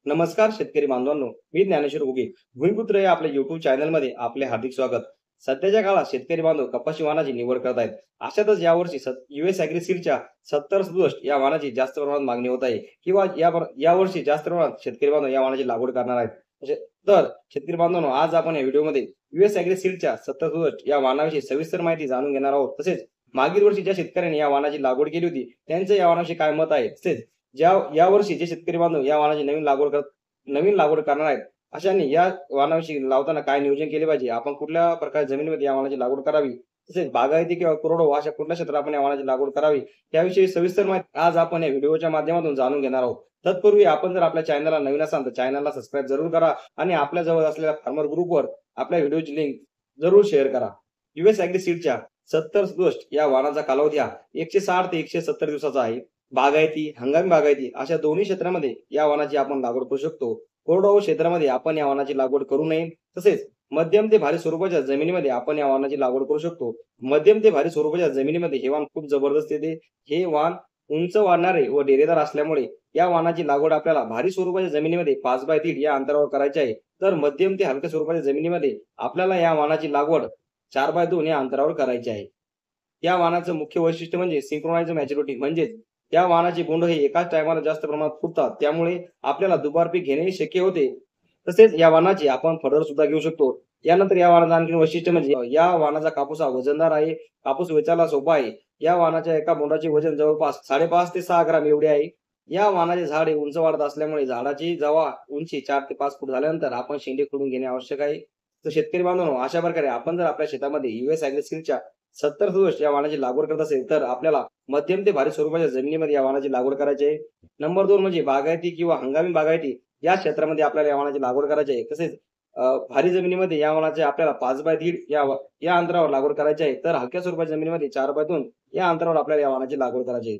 नमस्कार शेतकरी बांधवांनो, मी ज्ञानेश्वर उगे भूमिपुत्र या आपल्या युट्यूब चॅनलमध्ये आपले हार्दिक स्वागत. सध्याच्या काळात शेतकरी बांधव कपाशी वाहनाची निवड करत आहेत. अशातच यावर्षी US ॲग्रीसीडच्या 7067 या वाहनाची जास्त प्रमाणात मागणी होत आहे किंवा यावर्षी जास्त प्रमाणात शेतकरी बांधव या वाहनाची लागवड करणार आहेत. तर शेतकरी बांधवांनो, आज आपण या व्हिडिओमध्ये ॲग्रीसीडच्या 7067 या वाहनाविषयी सविस्तर माहिती जाणून घेणार आहोत. तसेच मागील वर्षी ज्या शेतकऱ्यांनी या वाहनाची लागवड केली होती त्यांचं या वाहनाविषयी काय मत आहे. तसेच यावर्षी जे शेतकरी बांधव या वाहनाची नवीन लागवड करणार आहेत, अशांनी या वाहनाविषयी लावताना काय नियोजन केले पाहिजे, आपण कुठल्या प्रकारे जमिनीमध्ये या वाहनाची लागवड करावी, तसेच बागायती किंवा कोरडवाहू अशा कुठल्या क्षेत्रात आपण या वाहनाची लागवड करावी, याविषयी सविस्तर माहिती आज आपण या व्हिडिओच्या माध्यमातून जाणून घेणार आहोत. तत्पूर्वी आपण जर आपल्या चॅनलला नवीन असाल तर चॅनलला सबस्क्राईब जरूर करा आणि आपल्या जवळ असलेल्या फार्मर ग्रुपवर आपल्या व्हिडिओची लिंक जरूर शेअर करा. ॲग्रीसीडच्या 7067 या वाहनाचा कालावधी हा 160 ते 170 दिवसाचा आहे. बागायती, हंगामी बागायती अशा दोन्ही क्षेत्रामध्ये या वाहनाची आपण लागवड करू शकतो. कोरडवाहू क्षेत्रामध्ये आपण या वाहनाची लागवड करू नये. तसेच मध्यम ते भारी स्वरूपाच्या जमिनीमध्ये आपण या वाहनाची लागवड करू शकतो. मध्यम ते भारी स्वरूपाच्या जमिनीमध्ये हे वाहन खूप जबरदस्त येते. हे वाहन उंच वाढणारे व डेरेदार असल्यामुळे या वाहनाची लागवड आपल्याला भारी स्वरूपाच्या जमिनीमध्ये 5x3 या अंतरावर करायची आहे. तर मध्यम ते हलक्या स्वरूपाच्या जमिनीमध्ये आपल्याला या वाहनाची लागवड 4x2 या अंतरावर करायची आहे. या वाहनाचं मुख्य वैशिष्ट्य म्हणजे सिंक्रोनाइज मॅच्युरिटी, म्हणजेच त्या वाहनाचे बोंड हे एकाच टायमाला जास्त प्रमाणात फुटतात, त्यामुळे आपल्याला दुबार पीक घेणे शक्य होते. तसेच या वाहनाची आपण फडर सुद्धा घेऊ शकतो. यानंतर या वाहनाचं आणखी वैशिष्ट्य म्हणजे या वाहनाचा कापूस हा वजनदार आहे. कापूस वेचायला सोपा आहे. या वाहनाच्या एका बोंडाचे वजन जवळपास 5.5 ते 6 ग्राम एवढे आहे. या वाहनाचे झाड हे उंच वाढत असल्यामुळे झाडाची जेव्हा उंची 4 ते 5 फूट झाल्यानंतर आपण शेंडे खोडून घेणे आवश्यक आहे. तर शेतकरी बांधवांनो, अशा प्रकारे आपण जर आपल्या शेतामध्ये ॲग्रीसीडच्या 7067 या वाहनाची लागवड करत असेल तर आपल्याला मध्यम ते भारी स्वरूपाच्या जमिनीमध्ये या वाहनाची लागवड करायची आहे. नंबर 2 म्हणजे बागायती किंवा हंगामी बागायती या क्षेत्रामध्ये आपल्याला या वाहनाची लागवड करायची आहे. तसेच भारी जमिनीमध्ये या वाहनाचे आपल्याला 5x3 या अंतरावर लागवड करायची आहे. तर हलक्या स्वरूपाच्या जमिनीमध्ये 4x2 या अंतरावर आपल्याला या वाहनाची लागवड करायची आहे.